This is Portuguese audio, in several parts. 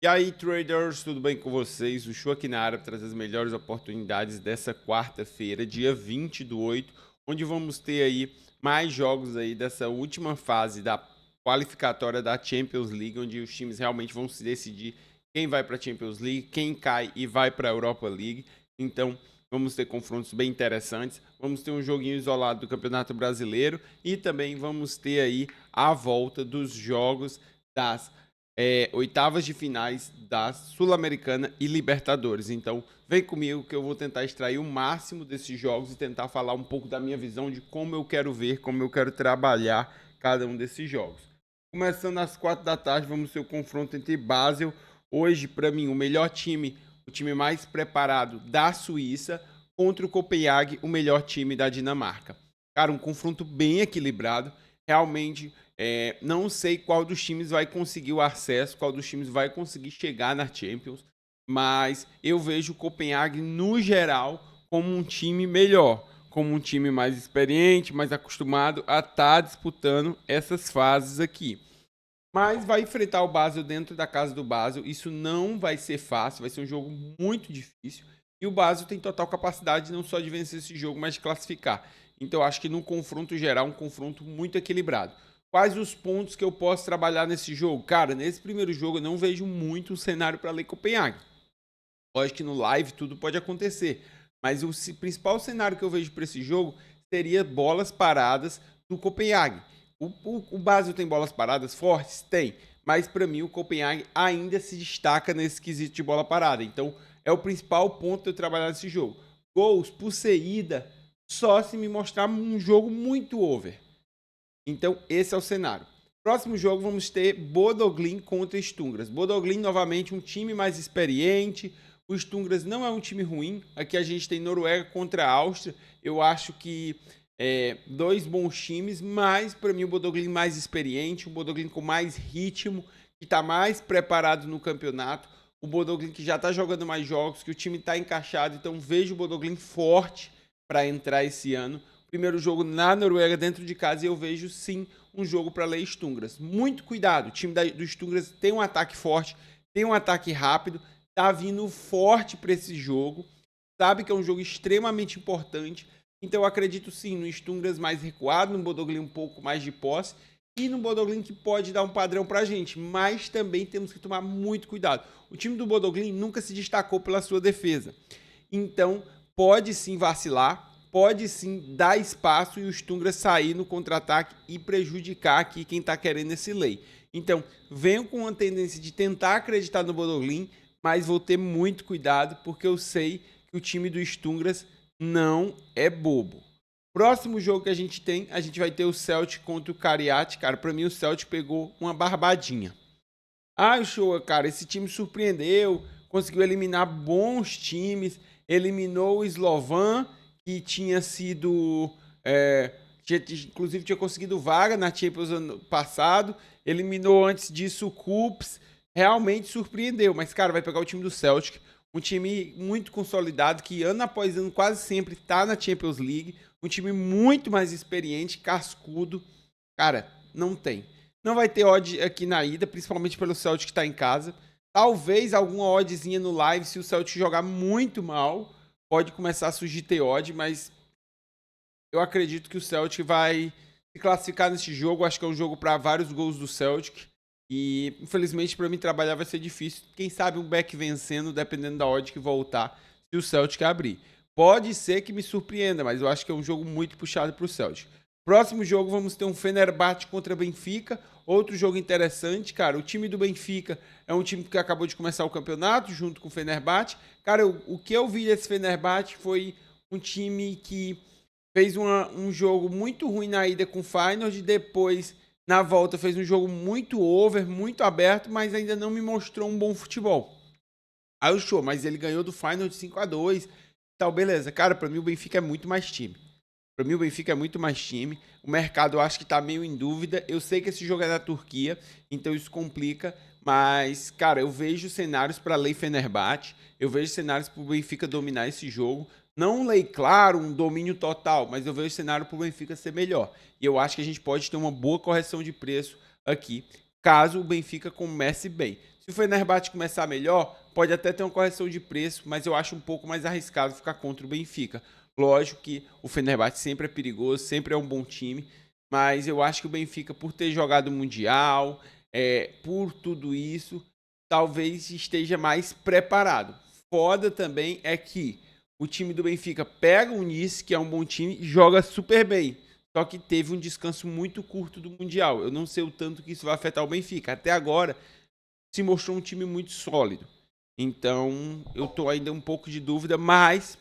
E aí, traders, tudo bem com vocês? O Show aqui na área para trazer as melhores oportunidades dessa quarta-feira, dia 20/8, onde vamos ter aí mais jogos aí dessa última fase da qualificatória da Champions League, onde os times realmente vão se decidir quem vai para a Champions League, quem cai e vai para a Europa League. Então, vamos ter confrontos bem interessantes. Vamos ter um joguinho isolado do Campeonato Brasileiro e também vamos ter aí a volta dos jogos das oitavas de finais da Sul-Americana e Libertadores. Então, vem comigo que eu vou tentar extrair o máximo desses jogos e tentar falar um pouco da minha visão de como eu quero ver, como eu quero trabalhar cada um desses jogos. Começando às 4 da tarde, vamos ter o confronto entre Basel. Hoje, para mim, o melhor time, o time mais preparado da Suíça, contra o Copenhague, o melhor time da Dinamarca. Cara, um confronto bem equilibrado. Realmente, não sei qual dos times vai conseguir o acesso, qual dos times vai conseguir chegar na Champions, mas eu vejo o Copenhague, no geral, como um time melhor, como um time mais experiente, mais acostumado a estar disputando essas fases aqui. Mas vai enfrentar o Basel dentro da casa do Basel. Isso não vai ser fácil, vai ser um jogo muito difícil. E o Basel tem total capacidade não só de vencer esse jogo, mas de classificar. Então eu acho que no confronto geral, um confronto muito equilibrado. Quais os pontos que eu posso trabalhar nesse jogo? Cara, nesse primeiro jogo eu não vejo muito um cenário para ler Copenhague. Lógico que no live tudo pode acontecer. Mas o principal cenário que eu vejo para esse jogo seria bolas paradas do Copenhague. O Basel tem bolas paradas fortes? Tem. Mas para mim o Copenhague ainda se destaca nesse quesito de bola parada. Então é o principal ponto de eu trabalhar nesse jogo. Gols por saída, só se me mostrar um jogo muito over. Então esse é o cenário. Próximo jogo vamos ter Bodø Glimt contra Stungras. Bodø Glimt novamente um time mais experiente. O Stungras não é um time ruim. Aqui a gente tem Noruega contra a Áustria. Eu acho que dois bons times, mas para mim o Bodø Glimt mais experiente, o Bodø Glimt com mais ritmo, que está mais preparado no campeonato. O Bodø Glimt que já está jogando mais jogos, que o time está encaixado. Então vejo o Bodø Glimt forte para entrar esse ano. Primeiro jogo na Noruega dentro de casa e eu vejo sim um jogo para ler Stungras. Muito cuidado, o time do Stungras tem um ataque forte, tem um ataque rápido, tá vindo forte para esse jogo, sabe que é um jogo extremamente importante, então eu acredito sim no Stungras mais recuado, no Bodø Glimt um pouco mais de posse e no Bodø Glimt que pode dar um padrão pra gente, mas também temos que tomar muito cuidado. O time do Bodø Glimt nunca se destacou pela sua defesa, então pode sim vacilar, pode sim dar espaço e o Stungras sair no contra-ataque e prejudicar aqui quem está querendo esse lay. Então, venho com uma tendência de tentar acreditar no Bodø Glimt, mas vou ter muito cuidado porque eu sei que o time do Stungras não é bobo. Próximo jogo que a gente vai ter o Celtic contra o Cariat. Cara, para mim o Celtic pegou uma barbadinha. Ah, show, cara, esse time surpreendeu, conseguiu eliminar bons times, eliminou o Slovan, que tinha sido. Inclusive tinha conseguido vaga na Champions ano passado, eliminou antes disso o Cups, realmente surpreendeu, mas, cara, vai pegar o time do Celtic, um time muito consolidado, que ano após ano quase sempre está na Champions League, um time muito mais experiente, cascudo, cara, não tem. Não vai ter odd aqui na ida, principalmente pelo Celtic que está em casa. Talvez alguma oddzinha no live, se o Celtic jogar muito mal, pode começar a surgir ter odd, mas eu acredito que o Celtic vai se classificar nesse jogo. Acho que é um jogo para vários gols do Celtic. E infelizmente para mim trabalhar vai ser difícil. Quem sabe um back vencendo, dependendo da odd que voltar, se o Celtic abrir. Pode ser que me surpreenda, mas eu acho que é um jogo muito puxado para o Celtic. Próximo jogo vamos ter um Fenerbahçe contra Benfica. Outro jogo interessante, cara. O time do Benfica é um time que acabou de começar o campeonato junto com o Fenerbahçe. Cara, o que eu vi desse Fenerbahçe foi um time que fez um jogo muito ruim na ida com o Feyenoord e depois na volta fez um jogo muito over, muito aberto, mas ainda não me mostrou um bom futebol. Aí o show, mas ele ganhou do Feyenoord 5-2. Tal, beleza. Cara, pra mim o Benfica é muito mais time. Para mim o Benfica é muito mais time. O mercado eu acho que tá meio em dúvida. Eu sei que esse jogo é da Turquia, então isso complica. Mas, cara, eu vejo cenários para lei Fenerbahçe. Eu vejo cenários para o Benfica dominar esse jogo. Não um lei claro, um domínio total, mas eu vejo cenário para o Benfica ser melhor. E eu acho que a gente pode ter uma boa correção de preço aqui, caso o Benfica comece bem. Se Se o Fenerbahçe começar melhor, pode até ter uma correção de preço, mas eu acho um pouco mais arriscado ficar contra o Benfica. Lógico que o Fenerbahçe sempre é perigoso, sempre é um bom time, mas eu acho que o Benfica, por ter jogado o Mundial, por tudo isso, talvez esteja mais preparado. Foda também é que o time do Benfica pega o Nice, que é um bom time, e joga super bem. Só que teve um descanso muito curto do Mundial. Eu não sei o tanto que isso vai afetar o Benfica. Até agora, se mostrou um time muito sólido. Então, eu tô ainda um pouco de dúvida, mas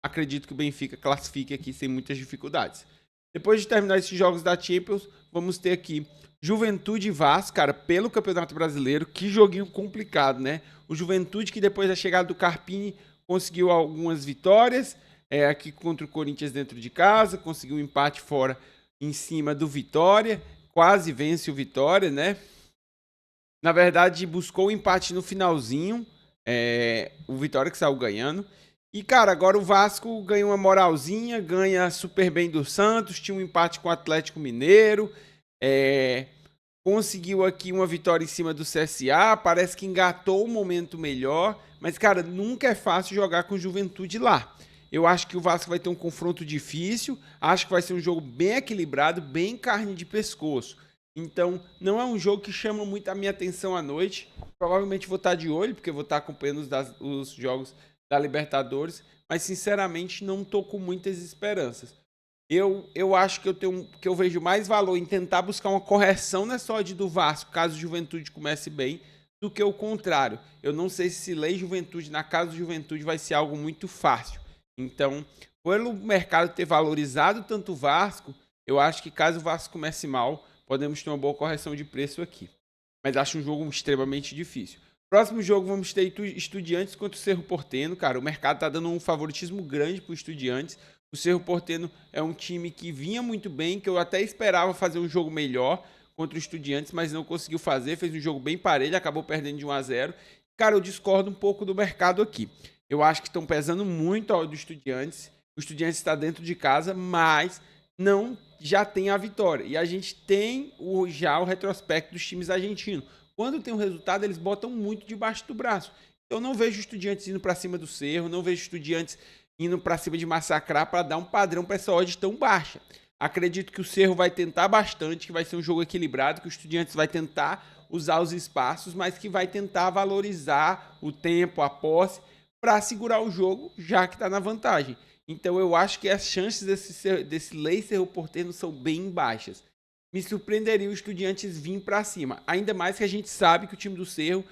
acredito que o Benfica classifique aqui sem muitas dificuldades. Depois de terminar esses jogos da Champions, vamos ter aqui Juventude e Vasco, cara, pelo Campeonato Brasileiro. Que joguinho complicado, né? O Juventude, que depois da chegada do Carpini conseguiu algumas vitórias, aqui contra o Corinthians dentro de casa, conseguiu um empate fora em cima do Vitória, quase vence o Vitória, né? Na verdade, buscou o empate no finalzinho, o Vitória que saiu ganhando. E, cara, agora o Vasco ganha uma moralzinha, ganha super bem do Santos, tinha um empate com o Atlético Mineiro, conseguiu aqui uma vitória em cima do CSA, parece que engatou um momento melhor, mas, cara, nunca é fácil jogar com Juventude lá. Eu acho que o Vasco vai ter um confronto difícil, acho que vai ser um jogo bem equilibrado, bem carne de pescoço. Então, não é um jogo que chama muito a minha atenção à noite. Provavelmente vou estar de olho, porque vou estar acompanhando os jogos da Libertadores, mas sinceramente não estou com muitas esperanças. Eu acho que eu vejo mais valor em tentar buscar uma correção nessa odd do Vasco, caso o Juventude comece bem, do que o contrário. Eu não sei se lei Juventude na casa do Juventude vai ser algo muito fácil. Então, pelo mercado ter valorizado tanto o Vasco, eu acho que caso o Vasco comece mal, podemos ter uma boa correção de preço aqui. Mas acho um jogo extremamente difícil. Próximo jogo vamos ter Estudiantes contra o Cerro Porteño. Cara, o mercado tá dando um favoritismo grande para o Estudiantes. O Cerro Porteño é um time que vinha muito bem, que eu até esperava fazer um jogo melhor contra o Estudiantes, mas não conseguiu fazer. Fez um jogo bem parelho, acabou perdendo de 1-0. Cara, eu discordo um pouco do mercado aqui. Eu acho que estão pesando muito ao do Estudiantes. O Estudiantes está dentro de casa, mas não já tem a vitória. E a gente tem já o retrospecto dos times argentinos. Quando tem um resultado, eles botam muito debaixo do braço. Eu não vejo Estudiantes indo para cima do Cerro, não vejo Estudiantes indo para cima de massacrar para dar um padrão para essa odd tão baixa. Acredito que o Cerro vai tentar bastante, que vai ser um jogo equilibrado, que o Estudiantes vai tentar usar os espaços, mas que vai tentar valorizar o tempo, a posse, para segurar o jogo, já que está na vantagem. Então eu acho que as chances desse Lei Cerro Porteño são bem baixas. Me surpreenderia o Estudiantes vir para cima. Ainda mais que a gente sabe que o time do Cerro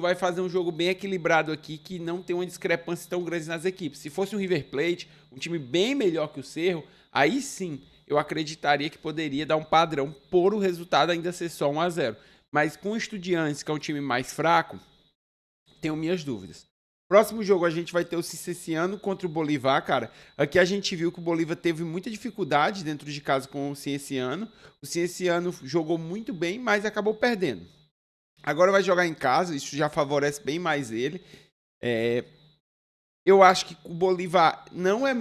vai fazer um jogo bem equilibrado aqui, que não tem uma discrepância tão grande nas equipes. Se fosse um River Plate, um time bem melhor que o Cerro, aí sim eu acreditaria que poderia dar um padrão por o resultado ainda ser só 1-0. Mas com o Estudiantes, que é um time mais fraco, tenho minhas dúvidas. Próximo jogo a gente vai ter o Cienciano contra o Bolívar, cara. Aqui a gente viu que o Bolívar teve muita dificuldade dentro de casa com o Cienciano. O Cienciano jogou muito bem, mas acabou perdendo. Agora vai jogar em casa, isso já favorece bem mais ele. Eu acho que o Bolívar não é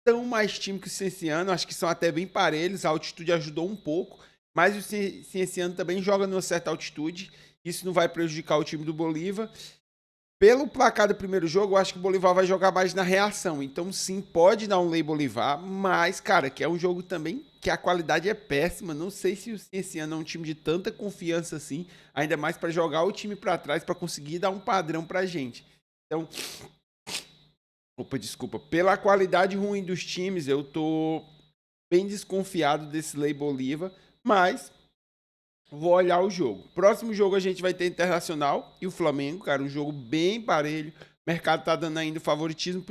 tão mais time que o Cienciano, acho que são até bem parelhos, a altitude ajudou um pouco, mas o Cienciano também joga numa certa altitude, isso não vai prejudicar o time do Bolívar. Pelo placar do primeiro jogo, eu acho que o Bolívar vai jogar mais na reação. Então, sim, pode dar um lei Bolívar, mas, cara, que é um jogo também que a qualidade é péssima. Não sei se esse ano é um time de tanta confiança assim, ainda mais para jogar o time para trás, para conseguir dar um padrão pra gente. Então, desculpa. Pela qualidade ruim dos times, eu tô bem desconfiado desse lei Bolívar, mas vou olhar o jogo. Próximo jogo a gente vai ter Internacional e o Flamengo, cara, um jogo bem parelho. O mercado tá dando ainda favoritismo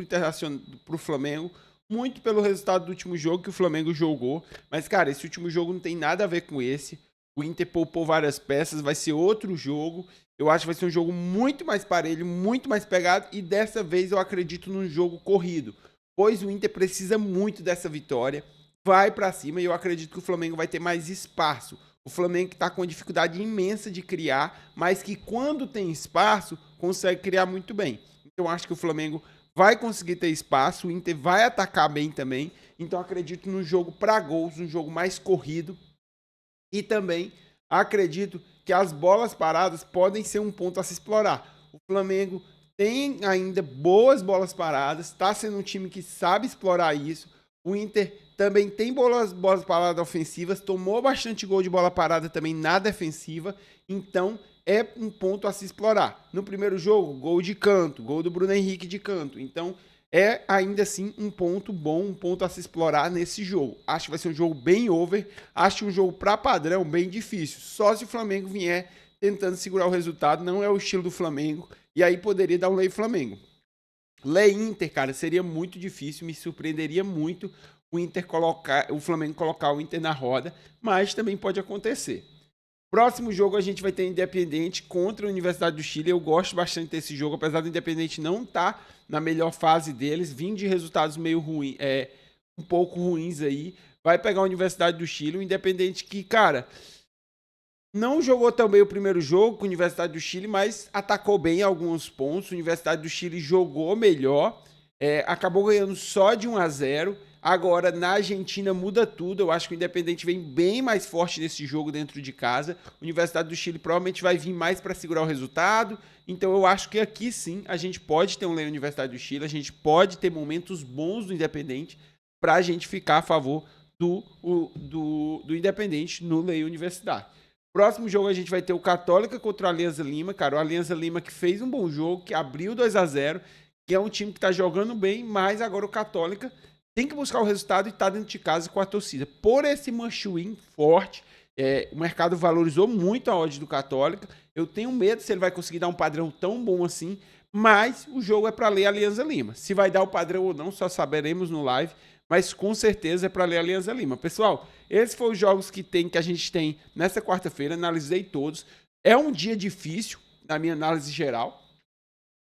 pro Flamengo, muito pelo resultado do último jogo que o Flamengo jogou. Mas, cara, esse último jogo não tem nada a ver com esse. O Inter poupou várias peças, vai ser outro jogo. Eu acho que vai ser um jogo muito mais parelho, muito mais pegado. E dessa vez eu acredito num jogo corrido, pois o Inter precisa muito dessa vitória. Vai pra cima e eu acredito que o Flamengo vai ter mais espaço. O Flamengo que está com uma dificuldade imensa de criar, mas que quando tem espaço, consegue criar muito bem. Então acho que o Flamengo vai conseguir ter espaço, o Inter vai atacar bem também. Então acredito no jogo para gols, um jogo mais corrido. E também acredito que as bolas paradas podem ser um ponto a se explorar. O Flamengo tem ainda boas bolas paradas, está sendo um time que sabe explorar isso. O Inter também tem bolas paradas ofensivas, tomou bastante gol de bola parada também na defensiva, então é um ponto a se explorar. No primeiro jogo, gol de canto, gol do Bruno Henrique de canto, então é ainda assim um ponto bom, um ponto a se explorar nesse jogo. Acho que vai ser um jogo bem over, acho um jogo para padrão bem difícil, só se o Flamengo vier tentando segurar o resultado, não é o estilo do Flamengo, e aí poderia dar um lei Flamengo. Lei Inter, cara, seria muito difícil, me surpreenderia muito o Flamengo colocar o Inter na roda, mas também pode acontecer. Próximo jogo a gente vai ter Independente contra a Universidade do Chile. Eu gosto bastante desse jogo, apesar do Independente não estar na melhor fase deles, vindo de resultados meio ruins, um pouco ruins aí. Vai pegar a Universidade do Chile, o Independente que, cara, não jogou tão bem o primeiro jogo com a Universidade do Chile, mas atacou bem alguns pontos. A Universidade do Chile jogou melhor, acabou ganhando só de 1-0. Agora, na Argentina, muda tudo. Eu acho que o Independente vem bem mais forte nesse jogo dentro de casa. A Universidade do Chile provavelmente vai vir mais para segurar o resultado. Então, eu acho que aqui sim a gente pode ter um Lei Universidade do Chile. A gente pode ter momentos bons do Independente para a gente ficar a favor do Independente no Lei Universidade. Próximo jogo a gente vai ter o Católica contra o Alianza Lima, cara. O Alianza Lima que fez um bom jogo, que abriu 2-0, que é um time que tá jogando bem, mas agora o Católica tem que buscar o resultado e tá dentro de casa com a torcida. Por esse must-win forte, o mercado valorizou muito a odd do Católica. Eu tenho medo se ele vai conseguir dar um padrão tão bom assim, mas o jogo é para ler a Alianza Lima. Se vai dar o padrão ou não, só saberemos no live, mas com certeza é para ler a Alianza Lima. Pessoal, esses foram os jogos que a gente tem nessa quarta-feira, analisei todos. É um dia difícil, na minha análise geral.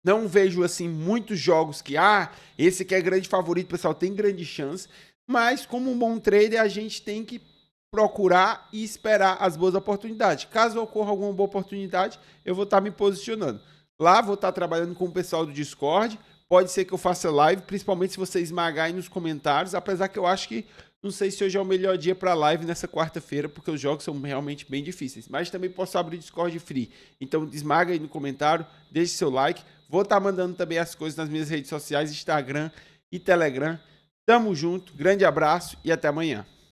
Não vejo, assim, muitos jogos que, esse aqui é grande favorito, pessoal, tem grande chance. Mas, como um bom trader, a gente tem que procurar e esperar as boas oportunidades. Caso ocorra alguma boa oportunidade, eu vou estar me posicionando. Lá, vou estar trabalhando com o pessoal do Discord. Pode ser que eu faça live, principalmente se você esmagar aí nos comentários, apesar que eu acho que, não sei se hoje é o melhor dia para live nessa quarta-feira, porque os jogos são realmente bem difíceis. Mas também posso abrir o Discord free. Então, esmaga aí no comentário, deixe seu like. Vou estar mandando também as coisas nas minhas redes sociais, Instagram e Telegram. Tamo junto, grande abraço e até amanhã.